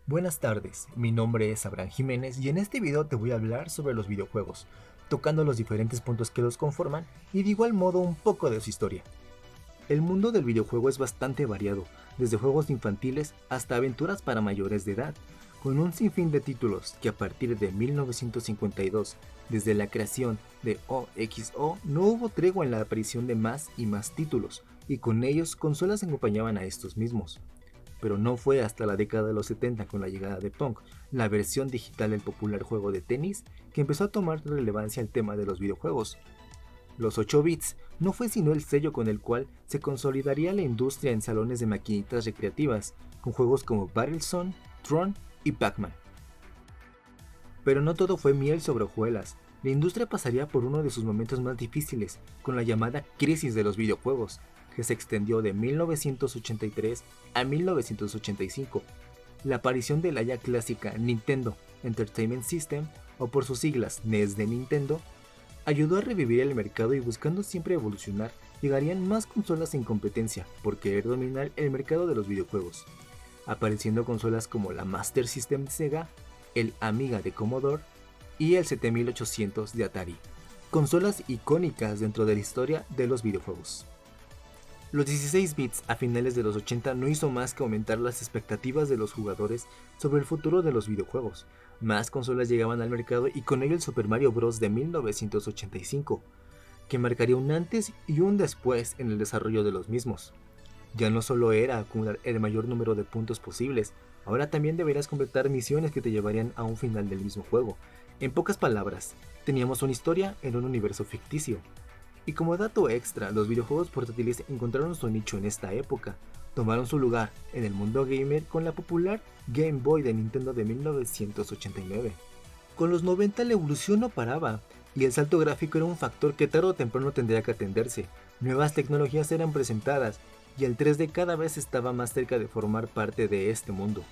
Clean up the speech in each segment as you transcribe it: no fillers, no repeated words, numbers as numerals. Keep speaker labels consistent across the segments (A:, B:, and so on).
A: Buenas tardes, mi nombre es Abraham Jiménez y en este video te voy a hablar sobre los videojuegos, tocando los diferentes puntos que los conforman y de igual modo un poco de su historia. El mundo del videojuego es bastante variado, desde juegos infantiles hasta aventuras para mayores de edad, con un sinfín de títulos que a partir de 1952, desde la creación de OXO, no hubo tregua en la aparición de más y más títulos, y con ellos consolas acompañaban a estos mismos. Pero no fue hasta la década de los 70 con la llegada de Pong, la versión digital del popular juego de tenis, que empezó a tomar relevancia el tema de los videojuegos. Los 8 bits no fue sino el sello con el cual se consolidaría la industria en salones de maquinitas recreativas, con juegos como Battlezone, Tron y Pac-Man. Pero no todo fue miel sobre hojuelas. La industria pasaría por uno de sus momentos más difíciles, con la llamada crisis de los videojuegos, que se extendió de 1983 a 1985. La aparición de la ya clásica Nintendo Entertainment System, o por sus siglas NES de Nintendo, ayudó a revivir el mercado y buscando siempre evolucionar, llegarían más consolas en competencia por querer dominar el mercado de los videojuegos, apareciendo consolas como la Master System de Sega, el Amiga de Commodore y el 7800 de Atari, consolas icónicas dentro de la historia de los videojuegos. Los 16 bits a finales de los 80 no hizo más que aumentar las expectativas de los jugadores sobre el futuro de los videojuegos. Más consolas llegaban al mercado y con ello el Super Mario Bros. De 1985, que marcaría un antes y un después en el desarrollo de los mismos. Ya no solo era acumular el mayor número de puntos posibles, ahora también deberías completar misiones que te llevarían a un final del mismo juego. En pocas palabras, teníamos una historia en un universo ficticio. Y como dato extra, los videojuegos portátiles encontraron su nicho en esta época. Tomaron su lugar en el mundo gamer con la popular Game Boy de Nintendo de 1989. Con los 90 la evolución no paraba, y el salto gráfico era un factor que tarde o temprano tendría que atenderse. Nuevas tecnologías eran presentadas, y el 3D cada vez estaba más cerca de formar parte de este mundo.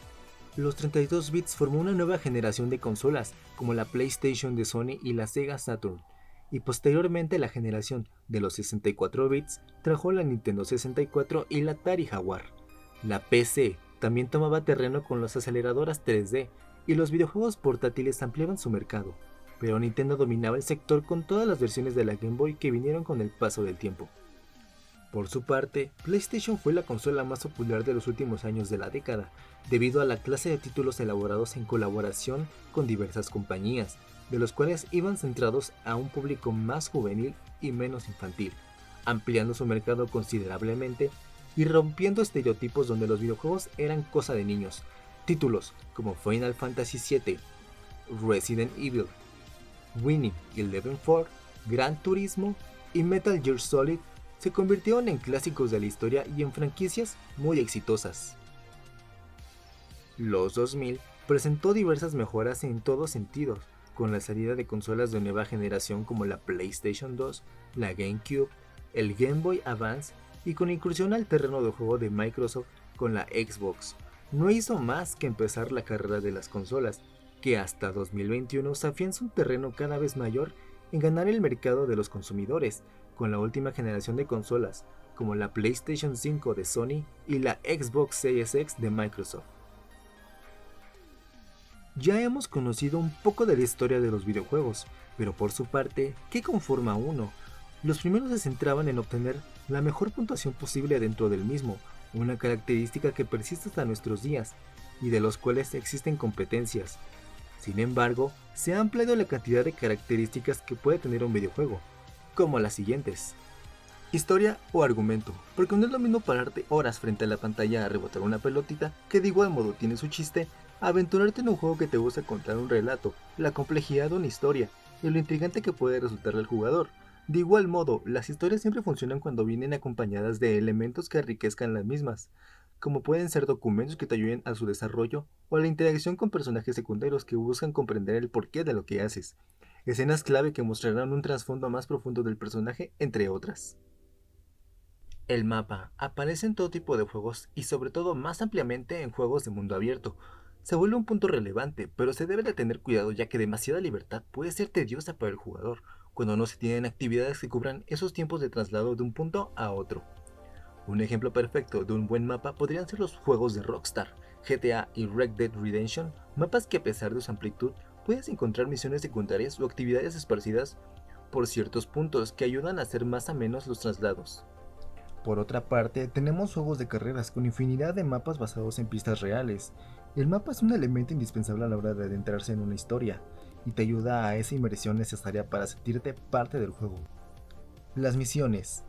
A: Los 32 bits formó una nueva generación de consolas, como la PlayStation de Sony y la Sega Saturn, y posteriormente la generación de los 64 bits trajo la Nintendo 64 y la Atari Jaguar. La PC también tomaba terreno con las aceleradoras 3D y los videojuegos portátiles ampliaban su mercado, pero Nintendo dominaba el sector con todas las versiones de la Game Boy que vinieron con el paso del tiempo. Por su parte, PlayStation fue la consola más popular de los últimos años de la década, debido a la clase de títulos elaborados en colaboración con diversas compañías, de los cuales iban centrados a un público más juvenil y menos infantil, ampliando su mercado considerablemente y rompiendo estereotipos donde los videojuegos eran cosa de niños. Títulos como Final Fantasy VII, Resident Evil, Winning Eleven 4, Gran Turismo y Metal Gear Solid se convirtieron en clásicos de la historia y en franquicias muy exitosas. Los 2000 presentó diversas mejoras en todos sentidos, con la salida de consolas de nueva generación como la PlayStation 2, la GameCube, el Game Boy Advance y con incursión al terreno de juego de Microsoft con la Xbox. No hizo más que empezar la carrera de las consolas, que hasta 2021 se afianza un terreno cada vez mayor en ganar el mercado de los consumidores, con la última generación de consolas, como la PlayStation 5 de Sony y la Xbox Series X de Microsoft. Ya hemos conocido un poco de la historia de los videojuegos, pero por su parte, ¿qué conforma uno? Los primeros se centraban en obtener la mejor puntuación posible dentro del mismo, una característica que persiste hasta nuestros días, y de los cuales existen competencias. Sin embargo, se ha ampliado la cantidad de características que puede tener un videojuego, como las siguientes. Historia o argumento, porque no es lo mismo pararte horas frente a la pantalla a rebotar una pelotita, que de igual modo tiene su chiste, aventurarte en un juego que te gusta contar un relato, la complejidad de una historia, y lo intrigante que puede resultarle al jugador. De igual modo, las historias siempre funcionan cuando vienen acompañadas de elementos que enriquezcan las mismas, como pueden ser documentos que te ayuden a su desarrollo, o la interacción con personajes secundarios que buscan comprender el porqué de lo que haces, escenas clave que mostrarán un trasfondo más profundo del personaje, entre otras. El mapa aparece en todo tipo de juegos y sobre todo más ampliamente en juegos de mundo abierto. Se vuelve un punto relevante, pero se debe de tener cuidado ya que demasiada libertad puede ser tediosa para el jugador, cuando no se tienen actividades que cubran esos tiempos de traslado de un punto a otro. Un ejemplo perfecto de un buen mapa podrían ser los juegos de Rockstar, GTA y Red Dead Redemption, mapas que a pesar de su amplitud puedes encontrar misiones secundarias o actividades esparcidas por ciertos puntos que ayudan a hacer más amenos los traslados. Por otra parte, tenemos juegos de carreras con infinidad de mapas basados en pistas reales. El mapa es un elemento indispensable a la hora de adentrarse en una historia, y te ayuda a esa inmersión necesaria para sentirte parte del juego. Las misiones.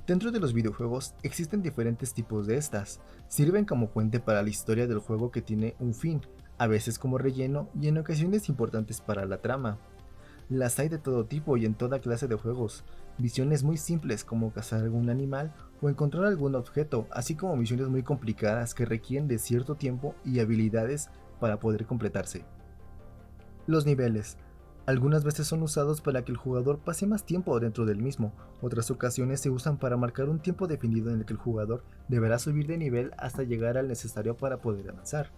A: Dentro de los videojuegos existen diferentes tipos de estas. Sirven como puente para la historia del juego que tiene un fin, a veces como relleno y en ocasiones importantes para la trama. Las hay de todo tipo y en toda clase de juegos. Misiones muy simples como cazar algún animal o encontrar algún objeto, así como misiones muy complicadas que requieren de cierto tiempo y habilidades para poder completarse. Los niveles. Algunas veces son usados para que el jugador pase más tiempo dentro del mismo, otras ocasiones se usan para marcar un tiempo definido en el que el jugador deberá subir de nivel hasta llegar al necesario para poder avanzar.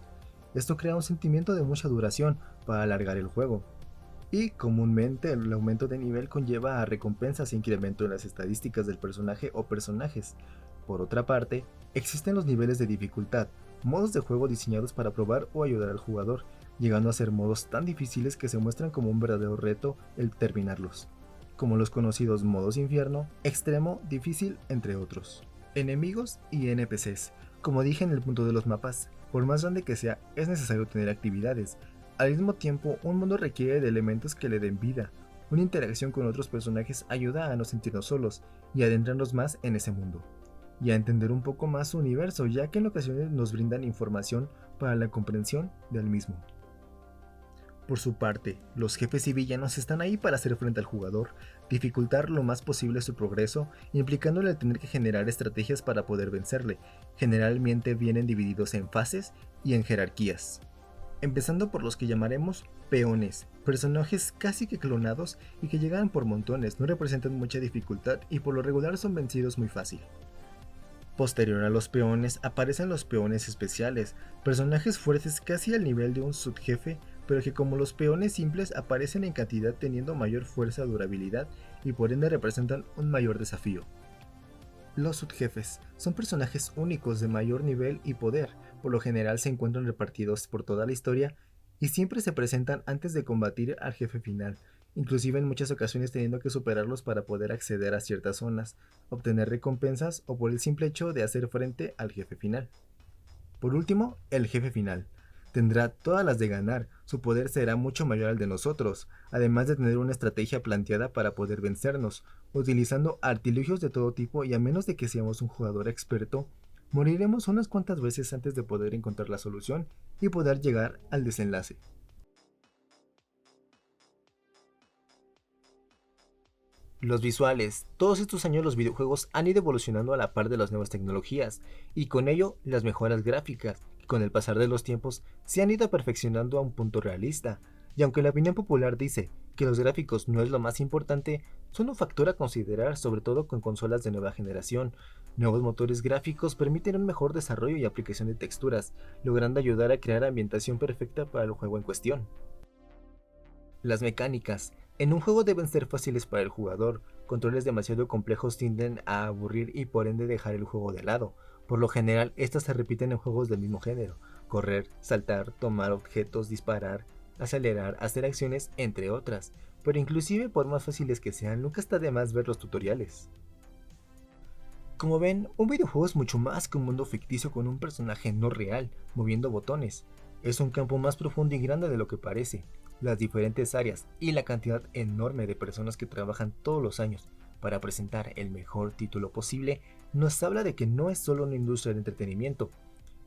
A: Esto crea un sentimiento de mucha duración para alargar el juego. Y comúnmente el aumento de nivel conlleva a recompensas e incremento en las estadísticas del personaje o personajes. Por otra parte, existen los niveles de dificultad, modos de juego diseñados para probar o ayudar al jugador, llegando a ser modos tan difíciles que se muestran como un verdadero reto el terminarlos, como los conocidos modos infierno, extremo, difícil, entre otros. Enemigos y NPCs. Como dije en el punto de los mapas, por más grande que sea, es necesario tener actividades. Al mismo tiempo, un mundo requiere de elementos que le den vida. Una interacción con otros personajes ayuda a no sentirnos solos y adentrarnos más en ese mundo, y a entender un poco más su universo, ya que en ocasiones nos brindan información para la comprensión del mismo. Por su parte, los jefes y villanos están ahí para hacer frente al jugador, dificultar lo más posible su progreso, implicándole el tener que generar estrategias para poder vencerle. Generalmente vienen divididos en fases y en jerarquías. Empezando por los que llamaremos peones, personajes casi que clonados y que llegan por montones, no representan mucha dificultad y por lo regular son vencidos muy fácil. Posterior a los peones aparecen los peones especiales, personajes fuertes casi al nivel de un subjefe, pero que como los peones simples aparecen en cantidad teniendo mayor fuerza, durabilidad y por ende representan un mayor desafío. Los subjefes son personajes únicos de mayor nivel y poder, por lo general se encuentran repartidos por toda la historia y siempre se presentan antes de combatir al jefe final, inclusive en muchas ocasiones teniendo que superarlos para poder acceder a ciertas zonas, obtener recompensas o por el simple hecho de hacer frente al jefe final. Por último, el jefe final. Tendrá todas las de ganar, su poder será mucho mayor al de nosotros, además de tener una estrategia planteada para poder vencernos, utilizando artilugios de todo tipo y a menos de que seamos un jugador experto, moriremos unas cuantas veces antes de poder encontrar la solución y poder llegar al desenlace. Los visuales. Todos estos años los videojuegos han ido evolucionando a la par de las nuevas tecnologías, y con ello las mejoras gráficas, que con el pasar de los tiempos se han ido perfeccionando a un punto realista. Y aunque la opinión popular dice que los gráficos no es lo más importante, son un factor a considerar, sobre todo con consolas de nueva generación. Nuevos motores gráficos permiten un mejor desarrollo y aplicación de texturas, logrando ayudar a crear ambientación perfecta para el juego en cuestión. Las mecánicas. En un juego deben ser fáciles para el jugador, controles demasiado complejos tienden a aburrir y por ende dejar el juego de lado. Por lo general, estas se repiten en juegos del mismo género: correr, saltar, tomar objetos, disparar, acelerar, hacer acciones, entre otras. Pero inclusive por más fáciles que sean, nunca está de más ver los tutoriales. Como ven, un videojuego es mucho más que un mundo ficticio con un personaje no real, moviendo botones. Es un campo más profundo y grande de lo que parece. Las diferentes áreas y la cantidad enorme de personas que trabajan todos los años para presentar el mejor título posible nos habla de que no es solo una industria de entretenimiento,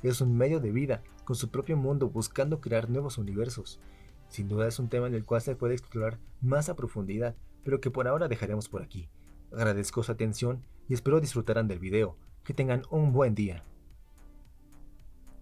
A: es un medio de vida con su propio mundo buscando crear nuevos universos. Sin duda es un tema en el cual se puede explorar más a profundidad, pero que por ahora dejaremos por aquí. Agradezco su atención y espero disfrutaran del video. Que tengan un buen día.